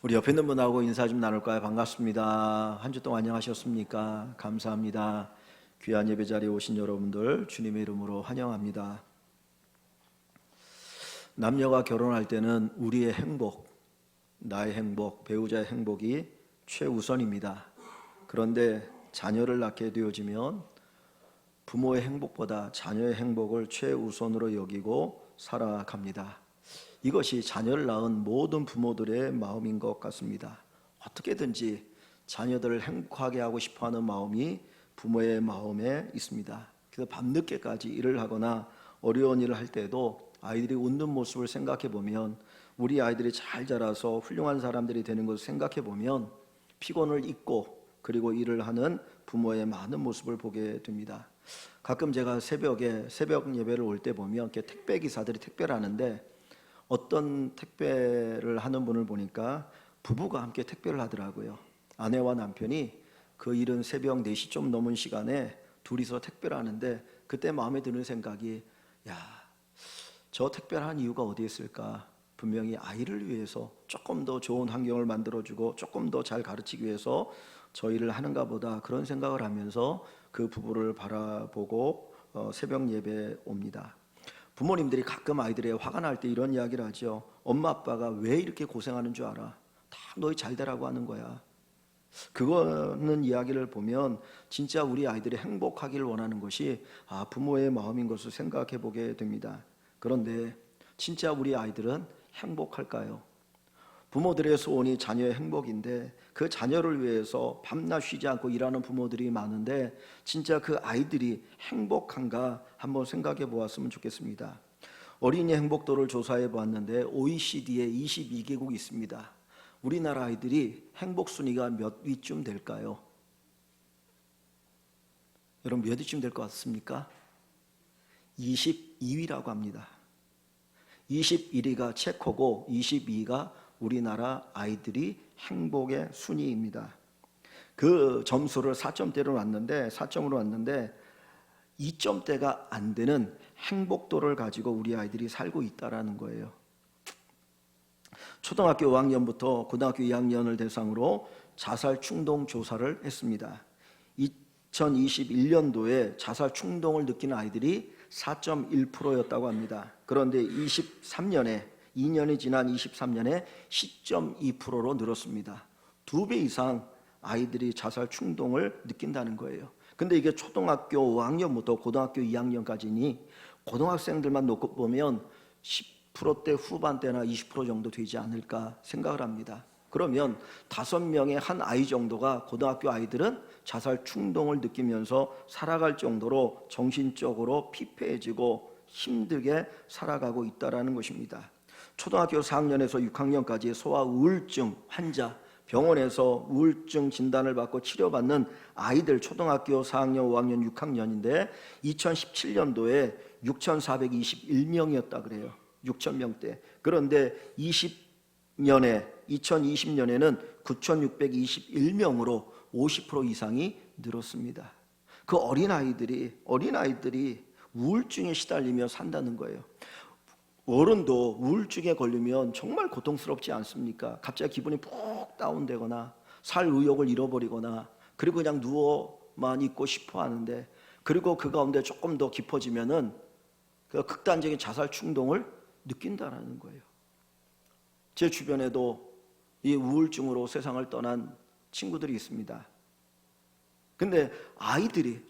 우리 옆에 있는 분하고 인사 좀 나눌까요? 반갑습니다. 한 주 동안 안녕하셨습니까? 감사합니다. 귀한 예배 자리에 오신 여러분들 주님의 이름으로 환영합니다. 남녀가 결혼할 때는 우리의 행복, 나의 행복, 배우자의 행복이 최우선입니다. 그런데 자녀를 낳게 되어지면 부모의 행복보다 자녀의 행복을 최우선으로 여기고 살아갑니다. 이것이 자녀를 낳은 모든 부모들의 마음인 것 같습니다. 어떻게든지 자녀들을 행복하게 하고 싶어하는 마음이 부모의 마음에 있습니다. 그래서 밤늦게까지 일을 하거나 어려운 일을 할 때도 아이들이 웃는 모습을 생각해 보면, 우리 아이들이 잘 자라서 훌륭한 사람들이 되는 것을 생각해 보면 피곤을 잊고 그리고 일을 하는 부모의 많은 모습을 보게 됩니다. 가끔 제가 새벽 예배를 올 때 보면 이렇게 택배 기사들이 택배를 하는데, 어떤 택배를 하는 분을 보니까 부부가 함께 택배를 하더라고요. 아내와 남편이 그 이른 새벽 4시 좀 넘은 시간에 둘이서 택배를 하는데, 그때 마음에 드는 생각이, 저 택배를 한 이유가 어디에 있을까? 분명히 아이를 위해서 조금 더 좋은 환경을 만들어주고 조금 더 잘 가르치기 위해서 저 일을 하는가 보다, 그런 생각을 하면서 그 부부를 바라보고 새벽 예배에 옵니다. 부모님들이 가끔 아이들의 화가 날 때 이런 이야기를 하죠. 엄마 아빠가 왜 이렇게 고생하는 줄 알아? 다 너희 잘 되라고 하는 거야. 그거는 이야기를 보면 진짜 우리 아이들이 행복하기를 원하는 것이 부모의 마음인 것을 생각해 보게 됩니다. 그런데 진짜 우리 아이들은 행복할까요? 부모들의 소원이 자녀의 행복인데, 그 자녀를 위해서 밤낮 쉬지 않고 일하는 부모들이 많은데 진짜 그 아이들이 행복한가 한번 생각해 보았으면 좋겠습니다. 어린이 행복도를 조사해 보았는데 OECD에 22개국이 있습니다. 우리나라 아이들이 행복 순위가 몇 위쯤 될까요? 여러분 몇 위쯤 될 것 같습니까? 22위라고 합니다. 21위가 체코고 22위가 우리나라 아이들이 행복의 순위입니다. 그 점수를 4점대로 놨는데 4점으로 놨는데 2점대가 안 되는 행복도를 가지고 우리 아이들이 살고 있다라는 거예요. 초등학교 5학년부터 고등학교 2학년을 대상으로 자살 충동 조사를 했습니다. 2021년도에 자살 충동을 느끼는 아이들이 4.1%였다고 합니다. 그런데 2년이 지난 23년에 10.2%로 늘었습니다. 2배 이상 아이들이 자살 충동을 느낀다는 거예요. 근데 이게 초등학교 5학년부터 고등학교 2학년까지니 고등학생들만 놓고 보면 10%대 후반대나 20% 정도 되지 않을까 생각을 합니다. 그러면 5명의 한 아이 정도가, 고등학교 아이들은 자살 충동을 느끼면서 살아갈 정도로 정신적으로 피폐해지고 힘들게 살아가고 있다는 것입니다. 초등학교 4학년에서 6학년까지 소아 우울증 환자, 병원에서 우울증 진단을 받고 치료받는 아이들, 초등학교 4학년, 5학년, 6학년인데 2017년도에 6,421명이었다 그래요. 6,000명대. 그런데 2020년에는 9,621명으로 50% 이상이 늘었습니다. 그 어린아이들이 우울증에 시달리며 산다는 거예요. 어른도 우울증에 걸리면 정말 고통스럽지 않습니까? 갑자기 기분이 푹 다운되거나 살 의욕을 잃어버리거나, 그리고 그냥 누워만 있고 싶어 하는데, 그리고 그 가운데 조금 더 깊어지면은 그 극단적인 자살 충동을 느낀다라는 거예요. 제 주변에도 이 우울증으로 세상을 떠난 친구들이 있습니다. 근데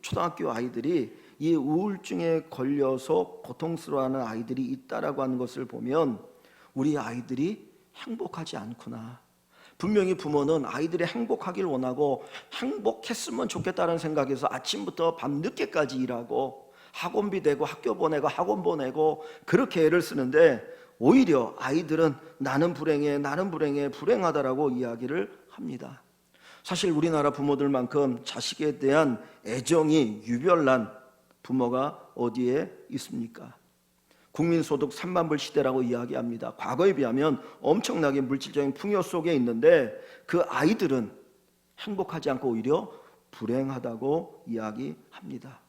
초등학교 아이들이 이 우울증에 걸려서 고통스러워하는 아이들이 있다라고 하는 것을 보면 우리 아이들이 행복하지 않구나. 분명히 부모는 아이들이 행복하길 원하고 행복했으면 좋겠다는 생각에서 아침부터 밤늦게까지 일하고 학원비 대고 학교 보내고 학원 보내고 그렇게 애를 쓰는데, 오히려 아이들은 나는 불행해 불행하다라고 이야기를 합니다. 사실 우리나라 부모들만큼 자식에 대한 애정이 유별난 부모가 어디에 있습니까? 국민소득 3만 불 시대라고 이야기합니다. 과거에 비하면 엄청나게 물질적인 풍요 속에 있는데 그 아이들은 행복하지 않고 오히려 불행하다고 이야기합니다.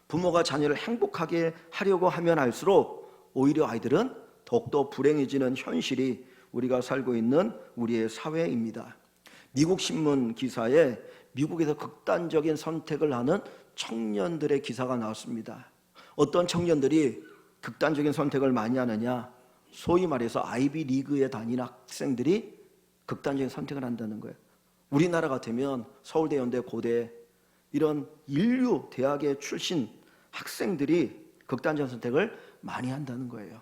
부모가 자녀를 행복하게 하려고 하면 할수록 오히려 아이들은 더욱더 불행해지는 현실이 우리가 살고 있는 우리의 사회입니다. 미국 신문 기사에 미국에서 극단적인 선택을 하는 청년들의 기사가 나왔습니다. 어떤 청년들이 극단적인 선택을 많이 하느냐? 소위 말해서 아이비 리그에 다니는 학생들이 극단적인 선택을 한다는 거예요. 우리나라 같으면 서울대, 연대, 고대 이런 인류 대학의 출신 학생들이 극단적 선택을 많이 한다는 거예요.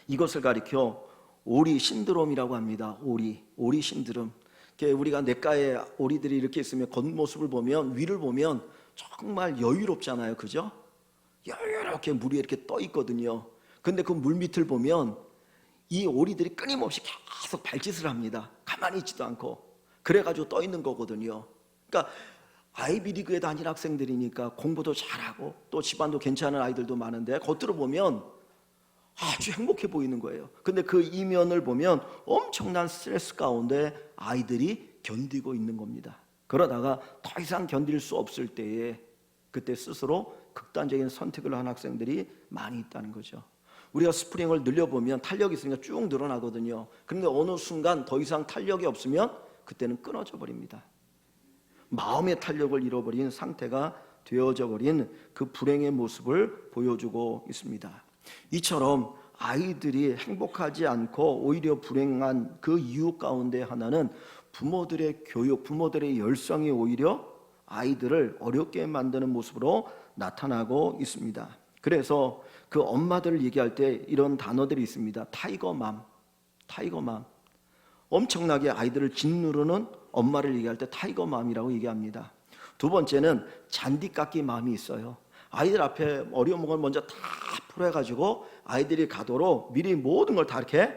이것을 가리켜 오리 신드롬이라고 합니다. 오리 신드롬. 우리가 냇가에 오리들이 이렇게 있으면 겉모습을 보면, 위를 보면 정말 여유롭잖아요. 그죠? 여유롭게 물이 이렇게 떠 있거든요. 근데 그 물 밑을 보면 이 오리들이 끊임없이 계속 발짓을 합니다. 가만히 있지도 않고. 그래가지고 떠 있는 거거든요. 그러니까 아이비리그에 다니는 학생들이니까 공부도 잘하고 또 집안도 괜찮은 아이들도 많은데 겉으로 보면 아주 행복해 보이는 거예요. 근데 그 이면을 보면 엄청난 스트레스 가운데 아이들이 견디고 있는 겁니다. 그러다가 더 이상 견딜 수 없을 때에 그때 스스로 극단적인 선택을 한 학생들이 많이 있다는 거죠. 우리가 스프링을 늘려보면 탄력이 있으니까 쭉 늘어나거든요. 그런데 어느 순간 더 이상 탄력이 없으면 그때는 끊어져 버립니다. 마음의 탄력을 잃어버린 상태가 되어져 버린 그 불행의 모습을 보여주고 있습니다. 이처럼 아이들이 행복하지 않고 오히려 불행한 그 이유 가운데 하나는 부모들의 교육, 부모들의 열성이 오히려 아이들을 어렵게 만드는 모습으로 나타나고 있습니다. 그래서 그 엄마들을 얘기할 때 이런 단어들이 있습니다. 타이거맘. 엄청나게 아이들을 짓누르는 엄마를 얘기할 때 타이거맘이라고 얘기합니다. 두 번째는 잔디깎기 맘이 있어요. 아이들 앞에 어려운 걸 먼저 다 풀어가지고 아이들이 가도록 미리 모든 걸 다 이렇게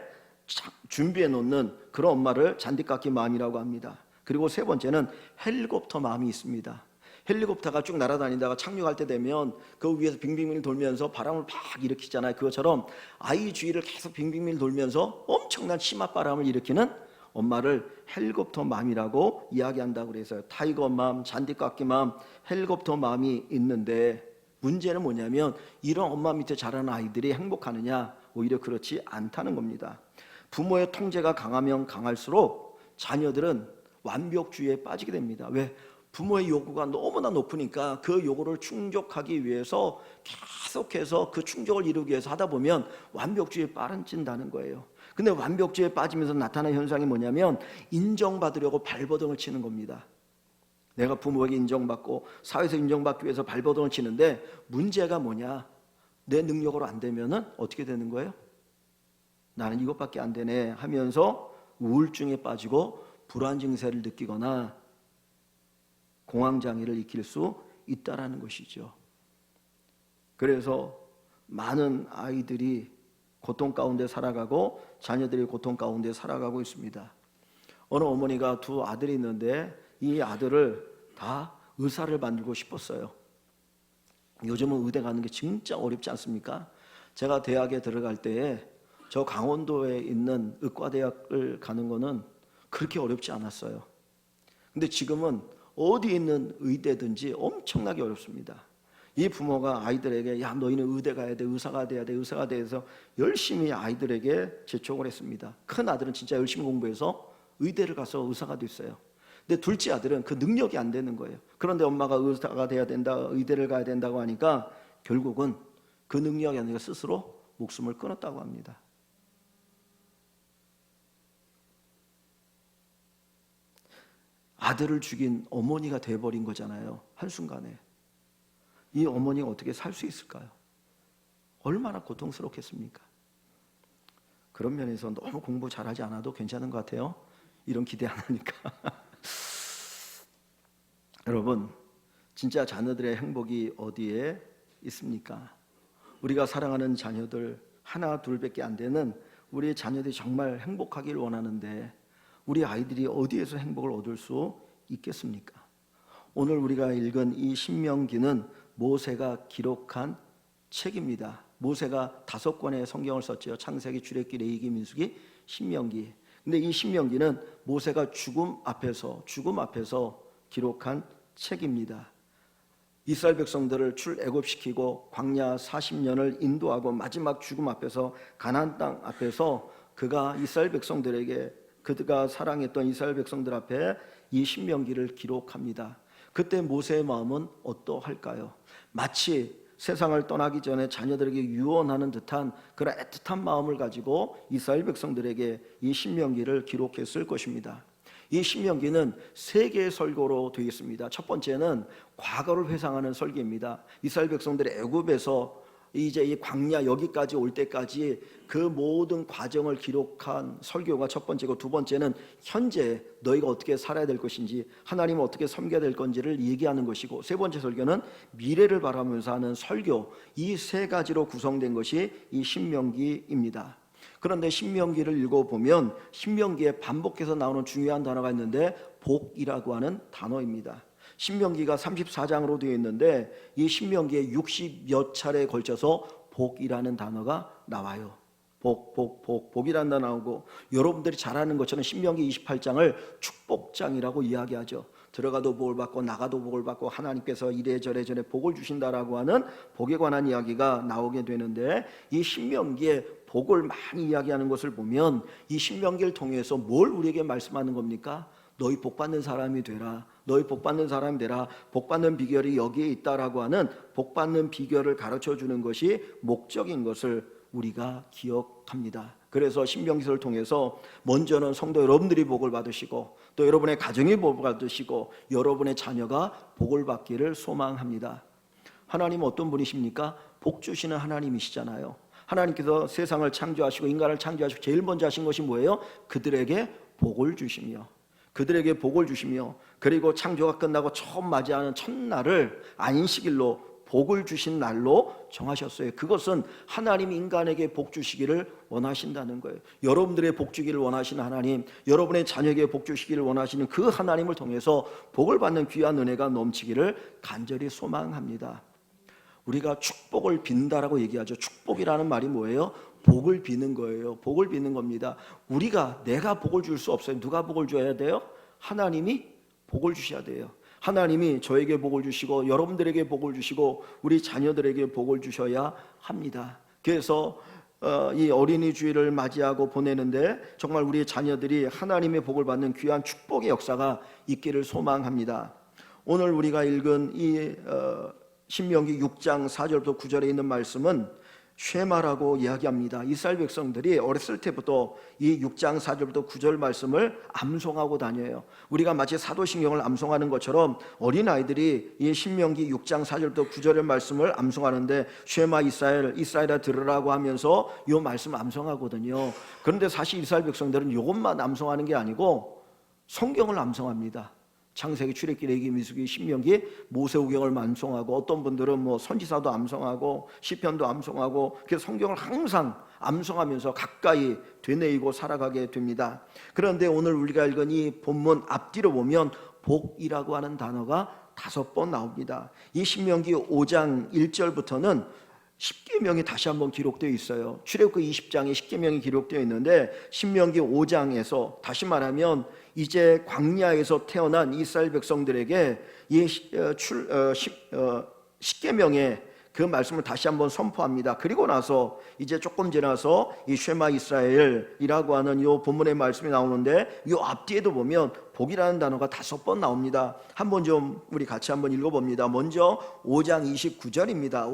준비해 놓는 그런 엄마를 잔디깎기 맘이라고 합니다. 그리고 세 번째는 헬리콥터 맘이 있습니다. 헬리콥터가 쭉 날아다니다가 착륙할 때 되면 그 위에서 빙빙빙 돌면서 바람을 막 일으키잖아요. 그것처럼 아이 주위를 계속 빙빙빙 돌면서 엄청난 치맛바람을 일으키는 엄마를 헬리콥터 맘이라고 이야기한다고 그래서요. 타이거 맘, 잔디깎기 맘, 헬리콥터 맘이 있는데 문제는 뭐냐면 이런 엄마 밑에 자라는 아이들이 행복하느냐? 오히려 그렇지 않다는 겁니다. 부모의 통제가 강하면 강할수록 자녀들은 완벽주의에 빠지게 됩니다. 왜? 부모의 요구가 너무나 높으니까 그 요구를 충족하기 위해서 계속해서 그 충족을 이루기 위해서 하다 보면 완벽주의에 빠진다는 거예요. 근데 완벽주의에 빠지면서 나타나는 현상이 뭐냐면 인정받으려고 발버둥을 치는 겁니다. 내가 부모에게 인정받고 사회에서 인정받기 위해서 발버둥을 치는데 문제가 뭐냐? 내 능력으로 안 되면은 어떻게 되는 거예요? 나는 이것밖에 안 되네 하면서 우울증에 빠지고 불안 증세를 느끼거나 공황장애를 익힐 수 있다라는 것이죠. 그래서 많은 아이들이 고통 가운데 살아가고 자녀들이 고통 가운데 살아가고 있습니다. 어느 어머니가 두 아들이 있는데 이 아들을 다 의사를 만들고 싶었어요. 요즘은 의대 가는 게 진짜 어렵지 않습니까? 제가 대학에 들어갈 때에 저 강원도에 있는 의과대학을 가는 거는 그렇게 어렵지 않았어요. 근데 지금은 어디 있는 의대든지 엄청나게 어렵습니다. 이 부모가 아이들에게 야 너희는 의대 가야 돼, 의사가 돼야 돼, 의사가 돼서 열심히 아이들에게 재촉을 했습니다. 큰 아들은 진짜 열심히 공부해서 의대를 가서 의사가 됐어요. 근데 둘째 아들은 그 능력이 안 되는 거예요. 그런데 엄마가 의사가 돼야 된다, 의대를 가야 된다고 하니까 결국은 그 능력이 아니라 스스로 목숨을 끊었다고 합니다. 아들을 죽인 어머니가 돼버린 거잖아요. 한순간에. 이 어머니가 어떻게 살 수 있을까요? 얼마나 고통스럽겠습니까? 그런 면에서 너무 공부 잘하지 않아도 괜찮은 것 같아요. 이런 기대 안 하니까. 여러분, 진짜 자녀들의 행복이 어디에 있습니까? 우리가 사랑하는 자녀들 하나 둘밖에 안 되는 우리 자녀들이 정말 행복하길 원하는데 우리 아이들이 어디에서 행복을 얻을 수 있겠습니까? 오늘 우리가 읽은 이 신명기는 모세가 기록한 책입니다. 모세가 5권의 성경을 썼죠. 창세기, 출애굽기, 레위기, 민수기, 신명기. 근데 이 신명기는 모세가 죽음 앞에서 기록한 책입니다. 이스라엘 백성들을 출애굽시키고 광야 40년을 인도하고 마지막 죽음 앞에서 가나안 땅 앞에서 그가 이스라엘 백성들에게, 그가 사랑했던 이스라엘 백성들 앞에 이 신명기를 기록합니다. 그때 모세의 마음은 어떠할까요? 마치 세상을 떠나기 전에 자녀들에게 유언하는 듯한 그런 애틋한 마음을 가지고 이스라엘 백성들에게 이 신명기를 기록했을 것입니다. 이 신명기는 세 개의 설교로 되어 있습니다. 첫 번째는 과거를 회상하는 설교입니다. 이스라엘 백성들이 애굽에서 이제 이 광야 여기까지 올 때까지 그 모든 과정을 기록한 설교가 첫 번째고, 두 번째는 현재 너희가 어떻게 살아야 될 것인지, 하나님을 어떻게 섬겨야 될 건지를 얘기하는 것이고, 세 번째 설교는 미래를 바라면서 하는 설교. 이 세 가지로 구성된 것이 이 신명기입니다. 그런데 신명기를 읽어보면 신명기에 반복해서 나오는 중요한 단어가 있는데 복이라고 하는 단어입니다. 신명기가 34장으로 되어 있는데 이 신명기에 60여 차례에 걸쳐서 복이라는 단어가 나와요. 복이라는 단어 나오고, 여러분들이 잘 아는 것처럼 신명기 28장을 축복장이라고 이야기하죠. 들어가도 복을 받고 나가도 복을 받고 하나님께서 이래저래 복을 주신다라고 하는 복에 관한 이야기가 나오게 되는데, 이 신명기에 복을 많이 이야기하는 것을 보면 이 신명기를 통해서 뭘 우리에게 말씀하는 겁니까? 너희 복받는 사람이 되라. 너희 복받는 사람이 되라. 복받는 비결이 여기에 있다라고 하는 복받는 비결을 가르쳐주는 것이 목적인 것을 우리가 기억합니다. 그래서 신명기를 통해서 먼저는 성도 여러분들이 복을 받으시고, 또 여러분의 가정이 복을 받으시고, 여러분의 자녀가 복을 받기를 소망합니다. 하나님은 어떤 분이십니까? 복 주시는 하나님이시잖아요. 하나님께서 세상을 창조하시고 인간을 창조하시고 제일 먼저 하신 것이 뭐예요? 그들에게 복을 주시며, 그들에게 복을 주시며, 그리고 창조가 끝나고 처음 맞이하는 첫날을 안식일로 복을 주신 날로 정하셨어요. 그것은 하나님이 인간에게 복 주시기를 원하신다는 거예요. 여러분들의 복 주기를 원하시는 하나님, 여러분의 자녀에게 복 주시기를 원하시는 그 하나님을 통해서 복을 받는 귀한 은혜가 넘치기를 간절히 소망합니다. 우리가 축복을 빈다라고 얘기하죠. 축복이라는 말이 뭐예요? 복을 비는 거예요. 복을 비는 겁니다. 내가 복을 줄 수 없어요. 누가 복을 줘야 돼요? 하나님이 복을 주셔야 돼요. 하나님이 저에게 복을 주시고 여러분들에게 복을 주시고 우리 자녀들에게 복을 주셔야 합니다. 그래서 이 어린이 주일을 맞이하고 보내는데 정말 우리 자녀들이 하나님의 복을 받는 귀한 축복의 역사가 있기를 소망합니다. 오늘 우리가 읽은 이 신명기 6장 4절부터 9절에 있는 말씀은 쉐마라고 이야기합니다. 이스라엘 백성들이 어렸을 때부터 이 6장 4절부터 9절 말씀을 암송하고 다녀요. 우리가 마치 사도신경을 암송하는 것처럼 어린아이들이 이 신명기 6장 4절부터 9절의 말씀을 암송하는데, 쉐마 이스라엘아 들으라고 하면서 이 말씀을 암송하거든요. 그런데 사실 이스라엘 백성들은 이것만 암송하는 게 아니고 성경을 암송합니다. 창세기, 출애굽기, 레위기, 민수기, 신명기, 모세오경을 암송하고, 어떤 분들은 선지서도 암송하고 시편도 암송하고, 그래서 성경을 항상 암송하면서 가까이 되뇌이고 살아가게 됩니다. 그런데 오늘 우리가 읽은 이 본문 앞뒤로 보면 복이라고 하는 단어가 5번 나옵니다. 이 신명기 5장 1절부터는 십계명이 다시 한번 기록되어 있어요. 출애굽기 20장에 십계명이 기록되어 있는데, 신명기 5장에서 다시 말하면 이제 광야에서 태어난 이스라엘 백성들에게 이 십계명의 그 말씀을 다시 한번 선포합니다. 그리고 나서 이제 조금 지나서 이 쉐마 이스라엘이라고 하는 이 본문의 말씀이 나오는데, 이 앞뒤에도 보면 복이라는 단어가 5번 나옵니다. 한번 좀 우리 같이 한번 읽어봅니다. 먼저 5장 29절입니다.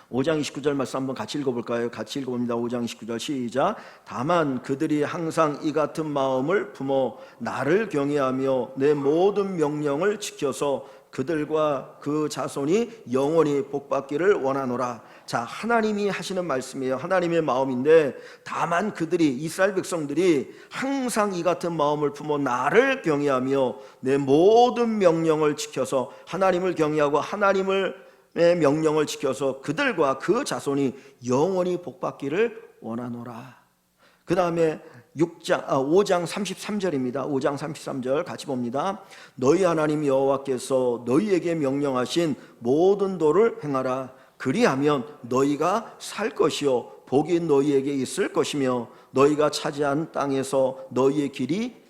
5장 29절 말씀 한번 같이 읽어볼까요? 같이 읽어봅니다. 5장 29절 시작. 다만 그들이 항상 이 같은 마음을 품어 나를 경외하며 내 모든 명령을 지켜서 그들과 그 자손이 영원히 복받기를 원하노라. 자, 하나님이 하시는 말씀이에요. 하나님의 마음인데, 다만 그들이, 이스라엘 백성들이 항상 이 같은 마음을 품어 나를 경외하며 내 모든 명령을 지켜서, 하나님을 경외하고 하나님의 명령을 지켜서 그들과 그 자손이 영원히 복받기를 원하노라. 그 다음에 5장 33절입니다. 5장 33절 같이 봅니다. 너희 하나님 여호와께서 너희에게 명령하신 모든 도를 행하라. 그리하면 너희가 살 것이요 복이 너희에게 있을 것이며 너희가 차지한 땅에서 너희의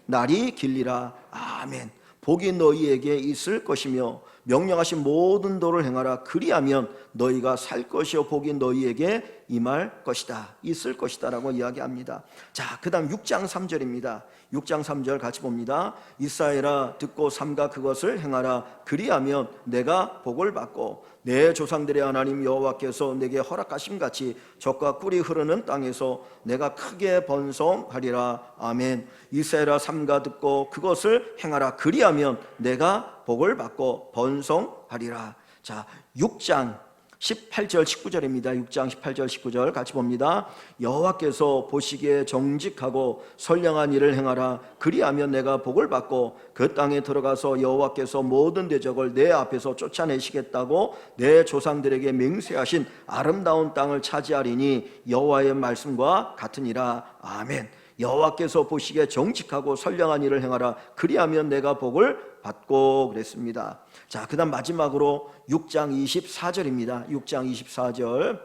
날이 길리라. 아멘. 복이 너희에게 있을 것이며 명령하신 모든 도를 행하라. 그리하면 너희가 살 것이요 복이 너희에게 임할 것이다, 있을 것이다 라고 이야기합니다. 자, 그 다음 6장 3절입니다 6장 3절 같이 봅니다. 이스라엘아 듣고 삼가 그것을 행하라. 그리하면 내가 복을 받고 내 조상들의 하나님 여호와께서 내게 허락하심 같이 젖과 꿀이 흐르는 땅에서 내가 크게 번성하리라. 아멘. 이스라엘아 삼가 듣고 그것을 행하라. 그리하면 내가 복을 받고 번성하리라. 자, 6장 18절 19절입니다 6장 18절 19절 같이 봅니다. 여호와께서 보시기에 정직하고 선량한 일을 행하라. 그리하면 내가 복을 받고 그 땅에 들어가서 여호와께서 모든 대적을 내 앞에서 쫓아내시겠다고 내 조상들에게 맹세하신 아름다운 땅을 차지하리니 여호와의 말씀과 같으니라. 아멘. 여호와께서 보시기에 정직하고 선량한 일을 행하라. 그리하면 내가 복을 받고 그랬습니다. 자, 그 다음 마지막으로 6장 24절입니다 6장 24절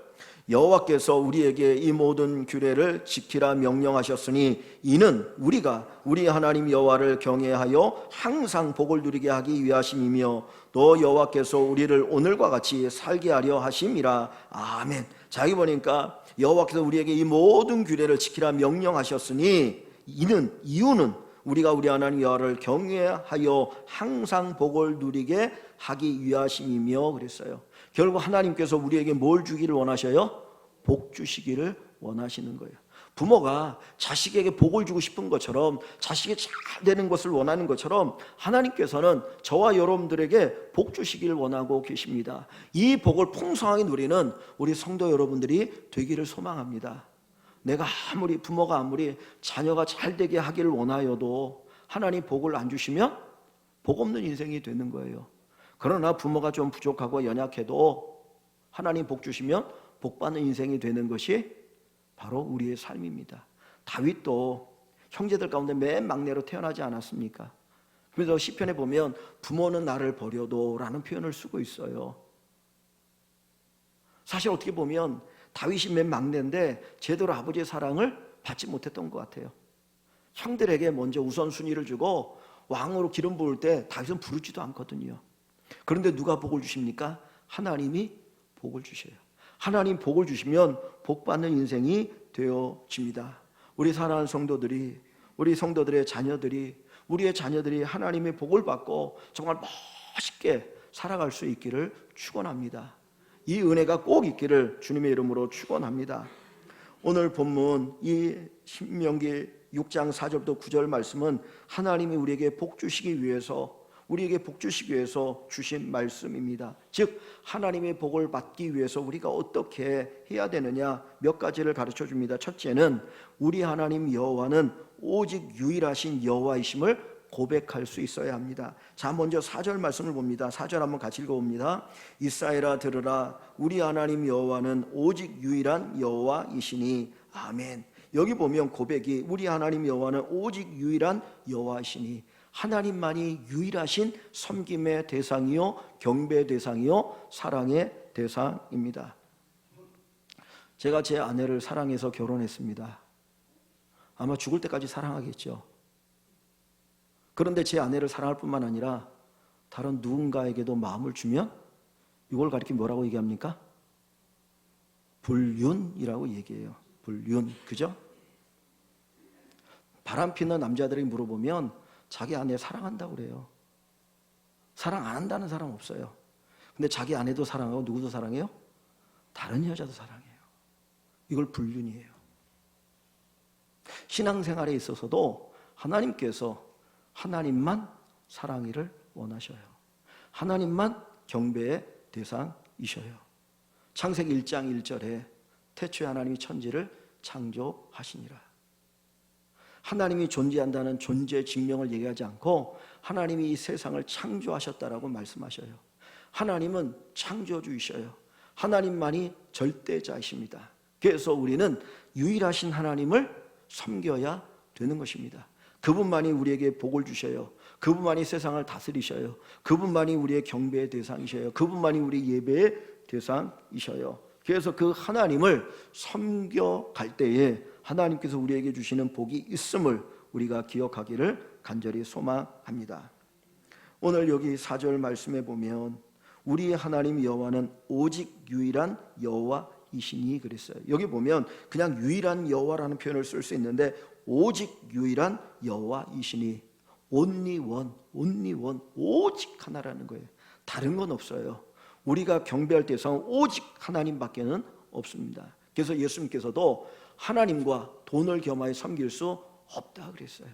여호와께서 우리에게 이 모든 규례를 지키라 명령하셨으니 이는 우리가 우리 하나님 여호와를 경외하여 항상 복을 누리게 하기 위하심이며 또 여호와께서 우리를 오늘과 같이 살게 하려 하심이라. 아멘. 자, 여기 보니까 여호와께서 우리에게 이 모든 규례를 지키라 명령하셨으니 이유는 우리가 우리 하나님 여호와를 경외하여 항상 복을 누리게 하기 위하심이며 그랬어요. 결국 하나님께서 우리에게 뭘 주기를 원하셔요? 복 주시기를 원하시는 거예요. 부모가 자식에게 복을 주고 싶은 것처럼 자식이 잘 되는 것을 원하는 것처럼 하나님께서는 저와 여러분들에게 복 주시기를 원하고 계십니다. 이 복을 풍성하게 누리는 우리 성도 여러분들이 되기를 소망합니다. 내가 부모가 아무리 자녀가 잘 되게 하기를 원하여도 하나님 복을 안 주시면 복 없는 인생이 되는 거예요. 그러나 부모가 좀 부족하고 연약해도 하나님 복 주시면 복 받는 인생이 되는 것이 바로 우리의 삶입니다. 다윗도 형제들 가운데 맨 막내로 태어나지 않았습니까? 그래서 시편에 보면 부모는 나를 버려도 라는 표현을 쓰고 있어요. 사실 어떻게 보면 다윗이 맨 막내인데 제대로 아버지의 사랑을 받지 못했던 것 같아요. 형들에게 먼저 우선순위를 주고 왕으로 기름 부을 때 다윗은 부르지도 않거든요. 그런데 누가 복을 주십니까? 하나님이 복을 주셔요. 하나님 복을 주시면 복 받는 인생이 되어집니다. 우리 사랑하는 성도들이, 우리 성도들의 자녀들이, 우리의 자녀들이 하나님의 복을 받고 정말 멋있게 살아갈 수 있기를 축원합니다. 이 은혜가 꼭 있기를 주님의 이름으로 축원합니다. 오늘 본문 이 신명기 6장 4절부터 9절 말씀은 하나님이 우리에게 복 주시기 위해서 주신 말씀입니다. 즉 하나님의 복을 받기 위해서 우리가 어떻게 해야 되느냐 몇 가지를 가르쳐 줍니다. 첫째는 우리 하나님 여호와는 오직 유일하신 여호와이심을 고백할 수 있어야 합니다. 자, 먼저 4절 말씀을 봅니다. 4절 한번 같이 읽어봅니다. 이스라엘아 들으라. 우리 하나님 여호와는 오직 유일한 여호와이시니. 아멘. 여기 보면 고백이 우리 하나님 여호와는 오직 유일한 여호와이시니, 하나님만이 유일하신 섬김의 대상이요 경배의 대상이요 사랑의 대상입니다. 제가 제 아내를 사랑해서 결혼했습니다. 아마 죽을 때까지 사랑하겠죠. 그런데 제 아내를 사랑할 뿐만 아니라 다른 누군가에게도 마음을 주면 이걸 가리켜 뭐라고 얘기합니까? 불륜이라고 얘기해요. 불륜, 그죠? 바람피는 남자들이 물어보면 자기 아내 사랑한다고 그래요. 사랑 안 한다는 사람 없어요. 근데 자기 아내도 사랑하고 누구도 사랑해요? 다른 여자도 사랑해요. 이걸 불륜이에요. 신앙생활에 있어서도 하나님께서 하나님만 사랑이를 원하셔요. 하나님만 경배의 대상이셔요. 창세기 1장 1절에 태초에 하나님이 천지를 창조하시니라. 하나님이 존재한다는 존재 증명을 얘기하지 않고 하나님이 이 세상을 창조하셨다라고 말씀하셔요. 하나님은 창조주이셔요. 하나님만이 절대자이십니다. 그래서 우리는 유일하신 하나님을 섬겨야 되는 것입니다. 그분만이 우리에게 복을 주셔요. 그분만이 세상을 다스리셔요. 그분만이 우리의 경배의 대상이셔요. 그분만이 우리 예배의 대상이셔요. 그래서 그 하나님을 섬겨갈 때에 하나님께서 우리에게 주시는 복이 있음을 우리가 기억하기를 간절히 소망합니다. 오늘 여기 4절 말씀에 보면 우리 하나님 여호와는 오직 유일한 여호와이시니 여호와이시니 그랬어요. 여기 보면 그냥 유일한 여호와라는 표현을 쓸 수 있는데 오직 유일한 여호와이시니 only one, only one, 오직 하나라는 거예요. 다른 건 없어요. 우리가 경배할 대상은 오직 하나님밖에는 없습니다. 그래서 예수님께서도 하나님과 돈을 겸하여 섬길 수 없다 그랬어요.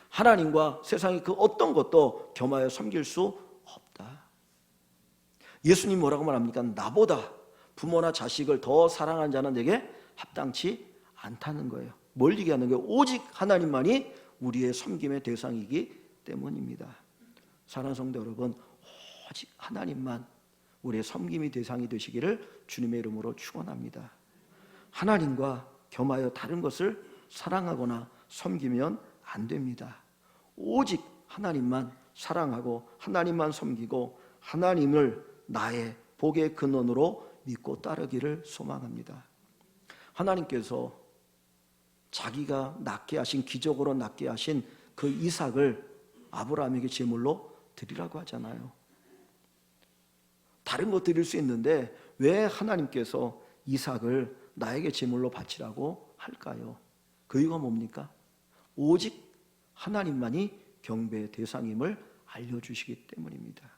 하나님과 세상의 그 어떤 것도 겸하여 섬길 수 없다. 예수님 뭐라고 말합니까? 나보다 부모나 자식을 더 사랑하는 자는 내게 합당치 않다는 거예요. 뭘 얘기하는 거예요? 오직 하나님만이 우리의 섬김의 대상이기 때문입니다. 사랑하는 성도 여러분, 오직 하나님만 우리의 섬김의 대상이 되시기를 주님의 이름으로 축원합니다. 하나님과 겸하여 다른 것을 사랑하거나 섬기면 안 됩니다. 오직 하나님만 사랑하고 하나님만 섬기고 하나님을 나의 복의 근원으로 믿고 따르기를 소망합니다. 하나님께서 자기가 낳게 하신, 기적으로 낳게 하신 그 이삭을 아브라함에게 제물로 드리라고 하잖아요. 다른 거 드릴 수 있는데 왜 하나님께서 이삭을 나에게 제물로 바치라고 할까요? 그 이유가 뭡니까? 오직 하나님만이 경배의 대상임을 알려주시기 때문입니다.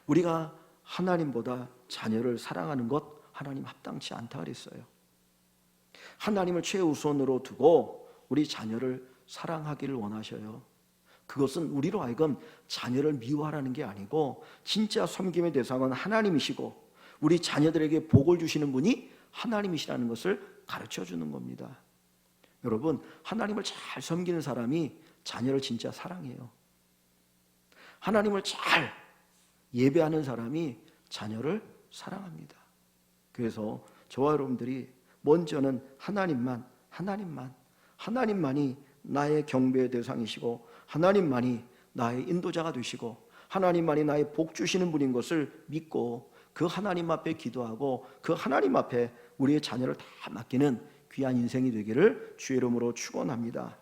우리가 하나님보다 자녀를 사랑하는 것 하나님 합당치 않다 그랬어요. 하나님을 최우선으로 두고 우리 자녀를 사랑하기를 원하셔요. 그것은 우리로 하여금 자녀를 미워하라는 게 아니고 진짜 섬김의 대상은 하나님이시고 우리 자녀들에게 복을 주시는 분이 하나님이시라는 것을 가르쳐 주는 겁니다. 여러분, 하나님을 잘 섬기는 사람이 자녀를 진짜 사랑해요. 하나님을 잘 예배하는 사람이 자녀를 사랑합니다. 그래서 저와 여러분들이 먼저는 하나님만이 나의 경배의 대상이시고 하나님만이 나의 인도자가 되시고 하나님만이 나의 복 주시는 분인 것을 믿고 그 하나님 앞에 기도하고 그 하나님 앞에 우리의 자녀를 다 맡기는 귀한 인생이 되기를 주의 이름으로 축원합니다.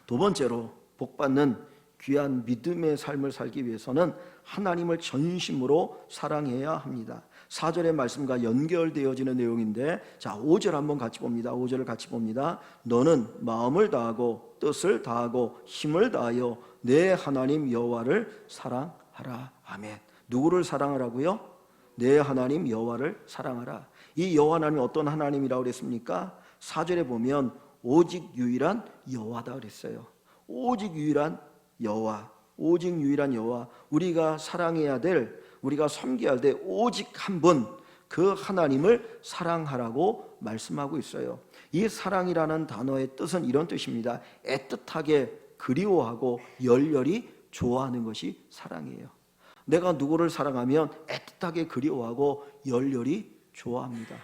두 번째로 복받는 귀한 믿음의 삶을 살기 위해서는 하나님을 전심으로 사랑해야 합니다. 4절의 말씀과 연결되어지는 내용인데, 자 5절 한번 같이 봅니다. 5절을 같이 봅니다. 너는 마음을 다하고 뜻을 다하고 힘을 다하여 내 하나님 여호와를 사랑하라. 아멘. 누구를 사랑하라고요? 내 하나님 여호와를 사랑하라. 이 여호와 하나님이 어떤 하나님이라고 그랬습니까? 4절에 보면 오직 유일한 여호와다 그랬어요. 오직 유일한 여호와, 오직 유일한 여호와, 우리가 사랑해야 될, 우리가 섬겨야 될 오직 한 분, 그 하나님을 사랑하라고 말씀하고 있어요. 이 사랑이라는 단어의 뜻은 이런 뜻입니다. 애틋하게 그리워하고 열렬히 좋아하는 것이 사랑이에요. 내가 누구를 사랑하면 애틋하게 그리워하고 열렬히 좋아합니다.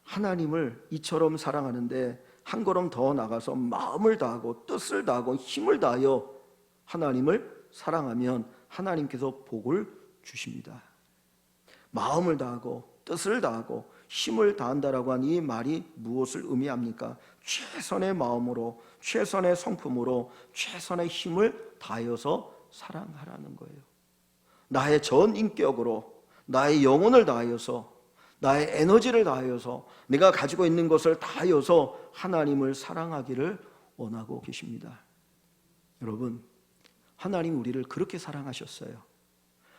하나님을 이처럼 사랑하는데 한 걸음 더 나가서 마음을 다하고 뜻을 다하고 힘을 다하여 하나님을 사랑하면 하나님께서 복을 주십니다. 마음을 다하고 뜻을 다하고 힘을 다한다라고 한 이 말이 무엇을 의미합니까? 최선의 마음으로, 최선의 성품으로, 최선의 힘을 다하여서 사랑하라는 거예요. 나의 전 인격으로, 나의 영혼을 다하여서, 나의 에너지를 다하여서, 내가 가지고 있는 것을 다하여서 하나님을 사랑하기를 원하고 계십니다. 여러분, 하나님 우리를 그렇게 사랑하셨어요.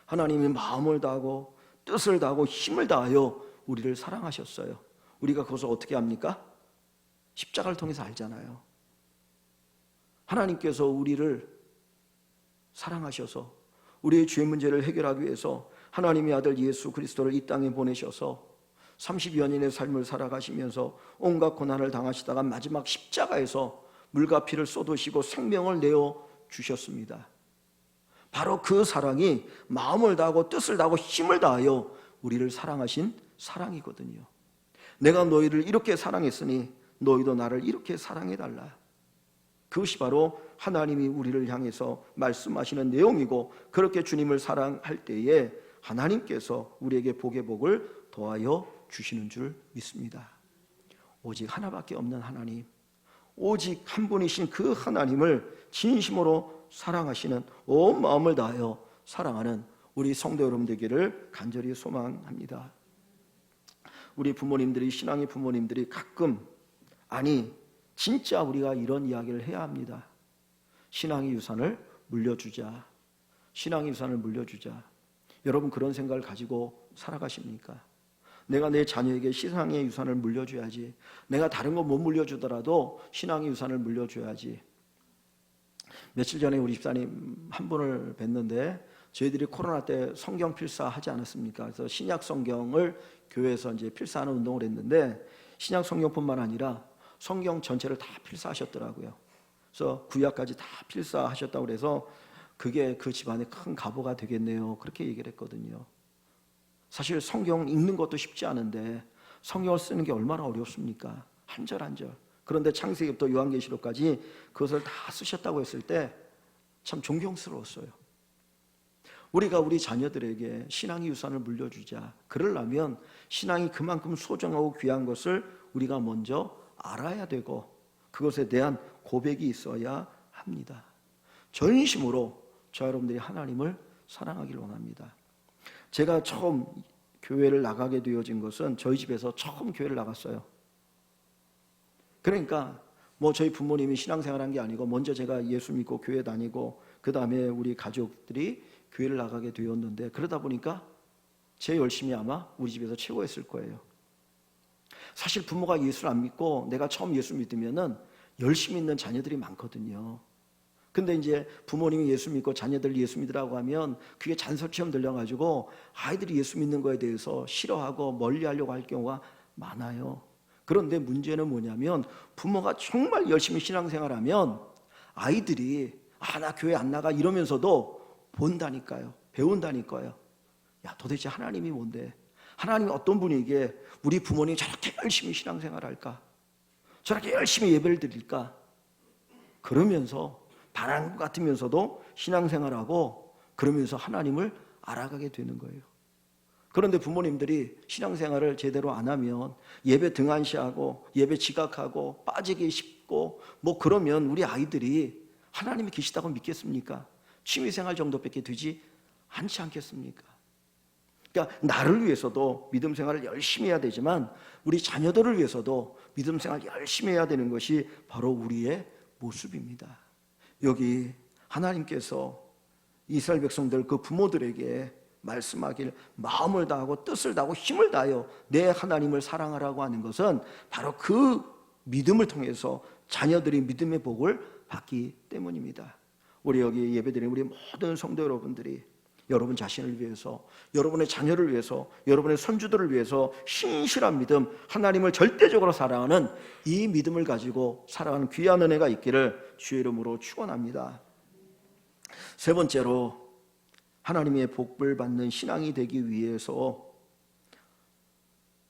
하나님이 마음을 다하고 뜻을 다하고 힘을 다하여 우리를 사랑하셨어요. 우리가 그것을 어떻게 합니까? 십자가를 통해서 알잖아요. 하나님께서 우리를 사랑하셔서 우리의 죄 문제를 해결하기 위해서 하나님의 아들 예수 그리스도를 이 땅에 보내셔서 30여 년의 삶을 살아가시면서 온갖 고난을 당하시다가 마지막 십자가에서 물과 피를 쏟으시고 생명을 내어 주셨습니다. 바로 그 사랑이 마음을 다하고 뜻을 다하고 힘을 다하여 우리를 사랑하신 사랑이거든요. 내가 너희를 이렇게 사랑했으니 너희도 나를 이렇게 사랑해달라. 그것이 바로 하나님이 우리를 향해서 말씀하시는 내용이고, 그렇게 주님을 사랑할 때에 하나님께서 우리에게 복의 복을 더하여 주시는 줄 믿습니다. 오직 하나밖에 없는 하나님, 오직 한 분이신 그 하나님을 진심으로 사랑하시는, 온 마음을 다하여 사랑하는 우리 성도 여러분 되기를 간절히 소망합니다. 우리 부모님들이, 신앙의 부모님들이 가끔, 아니 진짜 우리가 이런 이야기를 해야 합니다. 신앙의 유산을 물려주자. 신앙의 유산을 물려주자. 여러분 그런 생각을 가지고 살아가십니까? 내가 내 자녀에게 신앙의 유산을 물려줘야지. 내가 다른 거 못 물려주더라도 신앙의 유산을 물려줘야지. 며칠 전에 우리 집사님 한 분을 뵀는데, 저희들이 코로나 때 성경 필사하지 않았습니까? 그래서 신약 성경을 교회에서 이제 필사하는 운동을 했는데, 신약 성경뿐만 아니라 성경 전체를 다 필사하셨더라고요. 그래서 구약까지 다 필사하셨다고 그래서 그게 그 집안의 큰 가보가 되겠네요. 그렇게 얘기를 했거든요. 사실 성경 읽는 것도 쉽지 않은데 성경을 쓰는 게 얼마나 어렵습니까? 한 절 한 절. 그런데 창세기부터 요한계시록까지 그것을 다 쓰셨다고 했을 때 참 존경스러웠어요. 우리가 우리 자녀들에게 신앙의 유산을 물려주자. 그러려면 신앙이 그만큼 소중하고 귀한 것을 우리가 먼저 알아야 되고 그것에 대한 고백이 있어야 합니다. 전심으로 저 여러분들이 하나님을 사랑하기를 원합니다. 제가 처음 교회를 나가게 되어진 것은 저희 집에서 처음 교회를 나갔어요. 그러니까 뭐 저희 부모님이 신앙생활한 게 아니고 먼저 제가 예수 믿고 교회 다니고 그 다음에 우리 가족들이 교회를 나가게 되었는데, 그러다 보니까 제 열심이 아마 우리 집에서 최고였을 거예요. 사실 부모가 예수를 안 믿고 내가 처음 예수 믿으면은 열심히 있는 자녀들이 많거든요. 근데 이제 부모님이 예수 믿고 자녀들 예수 믿으라고 하면 그게 잔소리처럼 들려가지고 아이들이 예수 믿는 거에 대해서 싫어하고 멀리하려고 할 경우가 많아요. 그런데 문제는 뭐냐면 부모가 정말 열심히 신앙생활하면 아이들이 나 교회 안 나가 이러면서도 본다니까요. 배운다니까요. 야, 도대체 하나님이 뭔데? 하나님이 어떤 분이기에 우리 부모님이 저렇게 열심히 신앙생활할까? 저렇게 열심히 예배를 드릴까? 그러면서 반항 같으면서도 신앙생활하고 그러면서 하나님을 알아가게 되는 거예요. 그런데 부모님들이 신앙생활을 제대로 안 하면 예배 등한시하고 예배 지각하고 빠지기 쉽고 뭐 그러면 우리 아이들이 하나님이 계시다고 믿겠습니까? 취미생활 정도밖에 되지 않지 않겠습니까? 그러니까 나를 위해서도 믿음 생활을 열심히 해야 되지만 우리 자녀들을 위해서도 믿음 생활 열심히 해야 되는 것이 바로 우리의 모습입니다. 여기 하나님께서 이스라엘 백성들 그 부모들에게 말씀하길 마음을 다하고 뜻을 다하고 힘을 다하여 내 하나님을 사랑하라고 하는 것은 바로 그 믿음을 통해서 자녀들이 믿음의 복을 받기 때문입니다. 우리 여기 예배드리는 우리 모든 성도 여러분들이 여러분 자신을 위해서, 여러분의 자녀를 위해서, 여러분의 손주들을 위해서 신실한 믿음, 하나님을 절대적으로 사랑하는 이 믿음을 가지고 살아가는 귀한 은혜가 있기를 주의 이름으로 축원합니다. 세 번째로 하나님의 복을 받는 신앙이 되기 위해서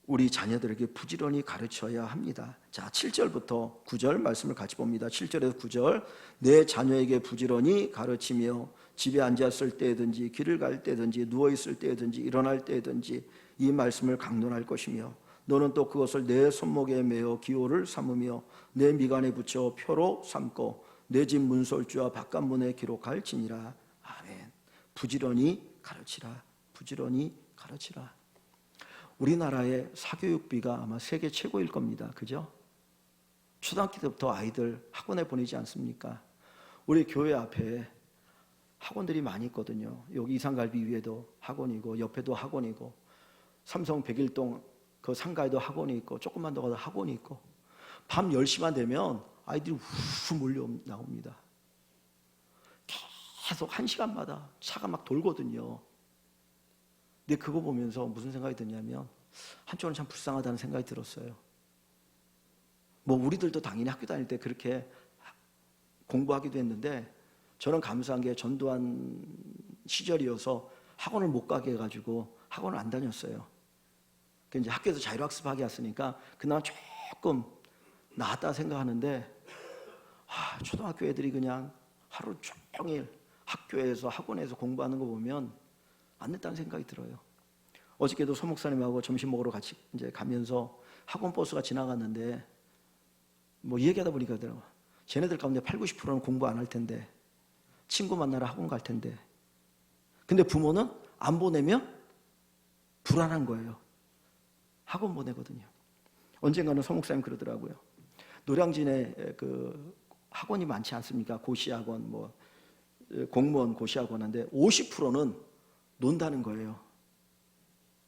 우리 자녀들에게 부지런히 가르쳐야 합니다. 자, 7절부터 9절 말씀을 같이 봅니다. 7절에서 9절. 내 자녀에게 부지런히 가르치며 집에 앉았을 때든지 길을 갈 때든지 누워있을 때든지 일어날 때든지 이 말씀을 강론할 것이며 너는 또 그것을 내 손목에 매어 기호를 삼으며 내 미간에 붙여 표로 삼고 내 집 문설주와 바깥문에 기록할지니라. 아멘. 부지런히 가르치라. 부지런히 가르치라. 우리나라의 사교육비가 아마 세계 최고일 겁니다. 그죠? 초등학교 때부터 아이들 학원에 보내지 않습니까? 우리 교회 앞에 학원들이 많이 있거든요. 여기 이산갈비 위에도 학원이고 옆에도 학원이고 삼성 백일동 그 상가에도 학원이 있고 조금만 더 가도 학원이 있고 밤 10시만 되면 아이들이 후 몰려 나옵니다. 계속 1시간마다 차가 막 돌거든요. 근데 그거 보면서 무슨 생각이 드냐면 한쪽으로는 참 불쌍하다는 생각이 들었어요. 뭐 우리들도 당연히 학교 다닐 때 그렇게 공부하기도 했는데 저는 감사한 게 전두환 시절이어서 학원을 못 가게 해가지고 학원을 안 다녔어요. 그 이제 학교에서 자율학습하게 했으니까 그나마 조금 나았다 생각하는데 초등학교 애들이 그냥 하루 종일 학교에서 학원에서 공부하는 거 보면 안 됐다는 생각이 들어요. 어저께도 소 목사님하고 점심 먹으러 같이 이제 가면서 학원 버스가 지나갔는데 뭐 얘기하다 보니까 쟤네들 가운데 80-90%는 공부 안 할 텐데 친구 만나러 학원 갈 텐데 근데 부모는 안 보내면 불안한 거예요. 학원 보내거든요. 언젠가는 서목사님 그러더라고요. 노량진에 그 학원이 많지 않습니까? 고시학원, 뭐 공무원 고시학원인데 50%는 논다는 거예요.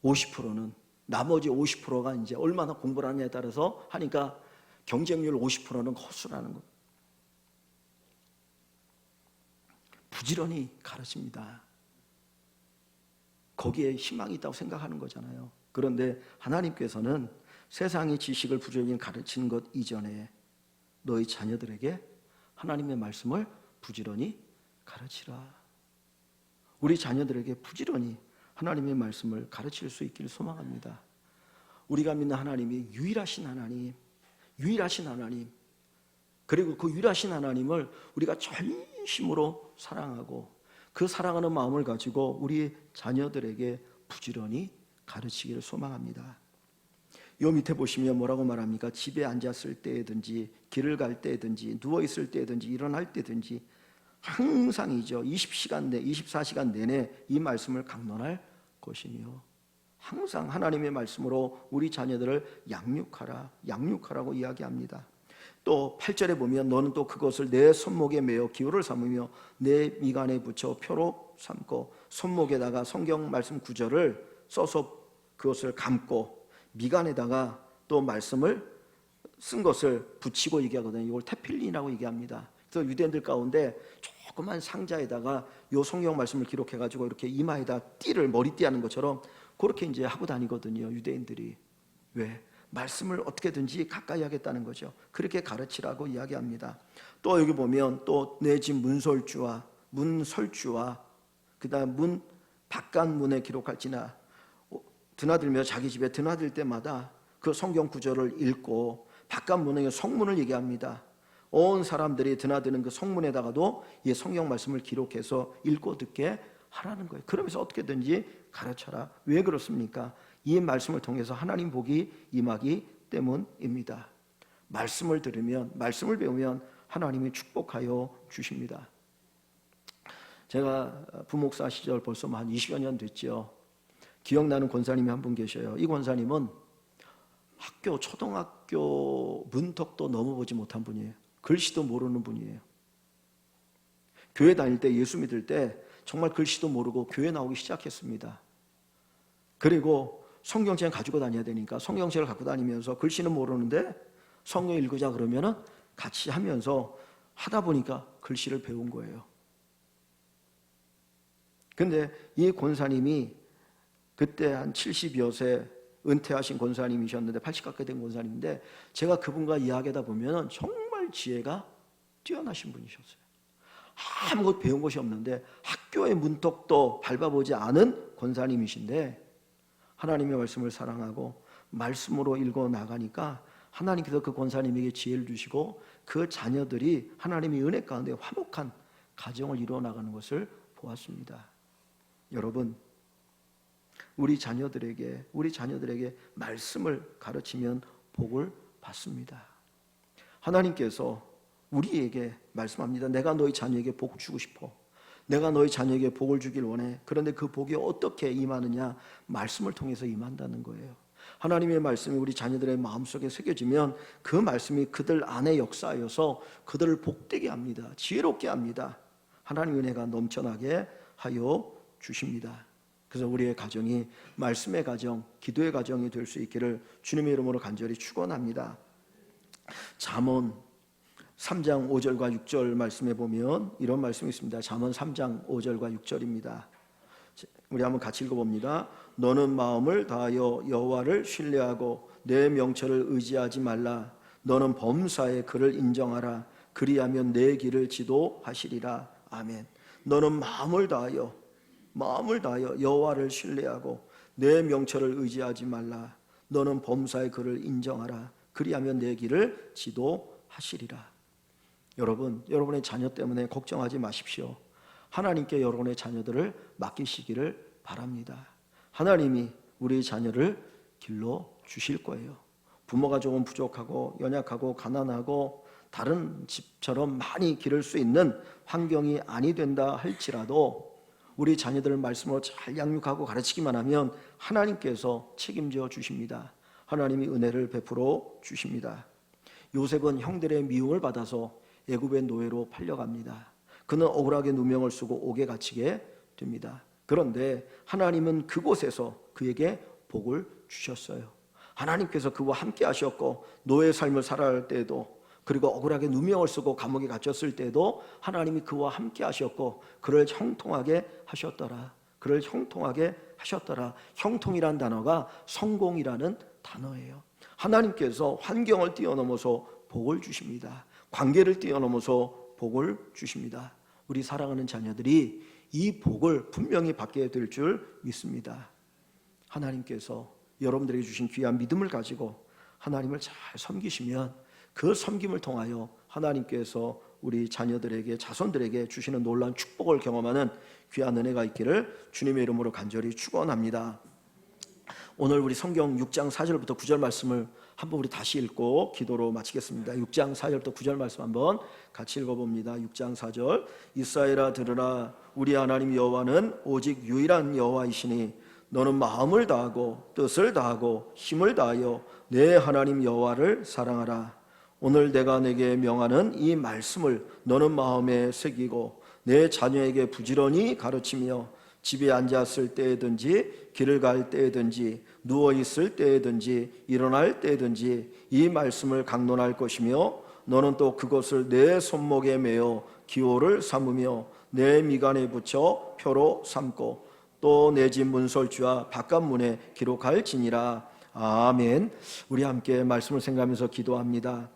50%는. 나머지 50%가 이제 얼마나 공부를 하느냐에 따라서 하니까 경쟁률 50%는 허술하는 거. 부지런히 가르칩니다. 거기에 희망이 있다고 생각하는 거잖아요. 그런데 하나님께서는 세상의 지식을 부지런히 가르치는 것 이전에 너희 자녀들에게 하나님의 말씀을 부지런히 가르치라. 우리 자녀들에게 부지런히 하나님의 말씀을 가르칠 수 있기를 소망합니다. 우리가 믿는 하나님이 유일하신 하나님, 유일하신 하나님, 그리고 그 유일하신 하나님을 우리가 전심으로 사랑하고 그 사랑하는 마음을 가지고 우리 자녀들에게 부지런히 가르치기를 소망합니다. 요 밑에 보시면 뭐라고 말합니까? 집에 앉았을 때든지 길을 갈 때든지 누워있을 때든지 일어날 때든지 항상이죠. 24시간 내내 이 말씀을 강론할 것이며 항상 하나님의 말씀으로 우리 자녀들을 양육하라고 이야기합니다. 또 8절에 보면 너는 또 그것을 내 손목에 매어 기호를 삼으며 내 미간에 붙여 표로 삼고 손목에다가 성경 말씀 구절을 써서 그것을 감고 미간에다가 또 말씀을 쓴 것을 붙이고 얘기하거든요. 이걸 테필린이라고 얘기합니다. 그래서 유대인들 가운데 조그만 상자에다가 요 성경 말씀을 기록해가지고 이렇게 이마에다 띠를 머리띠 하는 것처럼 그렇게 이제 하고 다니거든요. 유대인들이. 왜? 말씀을 어떻게든지 가까이 하겠다는 거죠. 그렇게 가르치라고 이야기합니다. 또 여기 보면 또 내 집 문설주와 그다음 문 바깥문에 기록할지나 드나들며 자기 집에 드나들 때마다 그 성경 구절을 읽고 바깥문에 성문을 얘기합니다. 온 사람들이 드나드는 그 성문에다가도 이 성경 말씀을 기록해서 읽고 듣게 하라는 거예요. 그러면서 어떻게든지 가르쳐라. 왜 그렇습니까? 이 말씀을 통해서 하나님 복이 임하기 때문입니다. 말씀을 들으면, 말씀을 배우면 하나님이 축복하여 주십니다. 제가 부목사 시절 벌써 한 20여 년 됐죠. 기억나는 권사님이 한 분 계셔요. 이 권사님은 초등학교 문턱도 넘어보지 못한 분이에요. 글씨도 모르는 분이에요. 교회 다닐 때, 예수 믿을 때 정말 글씨도 모르고 교회 나오기 시작했습니다. 그리고 성경책 가지고 다녀야 되니까 성경책을 갖고 다니면서 글씨는 모르는데 성경 읽으자 그러면은 같이 하면서 하다 보니까 글씨를 배운 거예요. 근데 이 권사님이 그때 한 70여 세 은퇴하신 권사님이셨는데 80 가까이 된 권사님인데 제가 그분과 이야기하다 보면 정말 지혜가 뛰어나신 분이셨어요. 아무것도 배운 것이 없는데 학교의 문턱도 밟아보지 않은 권사님이신데 하나님의 말씀을 사랑하고 말씀으로 읽어 나가니까 하나님께서 그 권사님에게 지혜를 주시고 그 자녀들이 하나님의 은혜 가운데 화목한 가정을 이루어 나가는 것을 보았습니다. 여러분, 우리 자녀들에게 말씀을 가르치면 복을 받습니다. 하나님께서 우리에게 말씀합니다. 내가 너희 자녀에게 복 주고 싶어. 내가 너희 자녀에게 복을 주길 원해. 그런데 그 복이 어떻게 임하느냐? 말씀을 통해서 임한다는 거예요. 하나님의 말씀이 우리 자녀들의 마음속에 새겨지면 그 말씀이 그들 안에 역사하여서 그들을 복되게 합니다. 지혜롭게 합니다. 하나님의 은혜가 넘쳐나게 하여 주십니다. 그래서 우리의 가정이 말씀의 가정, 기도의 가정이 될 수 있기를 주님의 이름으로 간절히 축원합니다. 잠언 3장 5절과 6절 말씀에 보면 이런 말씀이 있습니다. 잠언 3장 5절과 6절입니다. 우리 한번 같이 읽어봅니다. 너는 마음을 다하여 여호와를 신뢰하고 내 명철을 의지하지 말라. 너는 범사의 그를 인정하라. 그리하면 내 길을 지도하시리라. 아멘. 너는 마음을 다하여 여호와를 신뢰하고 내 명철을 의지하지 말라. 너는 범사의 그를 인정하라. 그리하면 내 길을 지도하시리라. 여러분, 여러분의 자녀 때문에 걱정하지 마십시오. 하나님께 여러분의 자녀들을 맡기시기를 바랍니다. 하나님이 우리 자녀를 길러 주실 거예요. 부모가 조금 부족하고 연약하고 가난하고 다른 집처럼 많이 기를 수 있는 환경이 아니 된다 할지라도 우리 자녀들을 말씀으로 잘 양육하고 가르치기만 하면 하나님께서 책임져 주십니다. 하나님이 은혜를 베풀어 주십니다. 요셉은 형들의 미움을 받아서 애굽의 노예로 팔려갑니다. 그는 억울하게 누명을 쓰고 옥에 갇히게 됩니다. 그런데 하나님은 그곳에서 그에게 복을 주셨어요. 하나님께서 그와 함께 하셨고, 노예 삶을 살아갈 때에도, 그리고 억울하게 누명을 쓰고 감옥에 갇혔을 때도 하나님이 그와 함께 하셨고 그를 형통하게 하셨더라. 그를 형통하게 하셨더라. 형통이란 단어가 성공이라는 단어예요. 하나님께서 환경을 뛰어넘어서 복을 주십니다. 관계를 뛰어넘어서 복을 주십니다. 우리 사랑하는 자녀들이 이 복을 분명히 받게 될 줄 믿습니다. 하나님께서 여러분들에게 주신 귀한 믿음을 가지고 하나님을 잘 섬기시면 그 섬김을 통하여 하나님께서 우리 자녀들에게, 자손들에게 주시는 놀라운 축복을 경험하는 귀한 은혜가 있기를 주님의 이름으로 간절히 축원합니다. 오늘 우리 성경 6장 4절부터 9절 말씀을 한번 우리 다시 읽고 기도로 마치겠습니다. 6장 4절부터 9절 말씀 한번 같이 읽어봅니다. 6장 4절. 이스라엘아 들으라. 우리 하나님 여호와는 오직 유일한 여호와이시니 너는 마음을 다하고 뜻을 다하고 힘을 다하여 내 하나님 여호와를 사랑하라. 오늘 내가 내게 명하는 이 말씀을 너는 마음에 새기고 내 자녀에게 부지런히 가르치며 집에 앉았을 때든지 길을 갈 때든지 누워있을 때든지 일어날 때든지 이 말씀을 강론할 것이며 너는 또 그것을 내 손목에 매어 기호를 삼으며 내 미간에 붙여 표로 삼고 또 내 집 문설주와 바깥문에 기록할지니라. 아멘. 우리 함께 말씀을 생각하면서 기도합니다.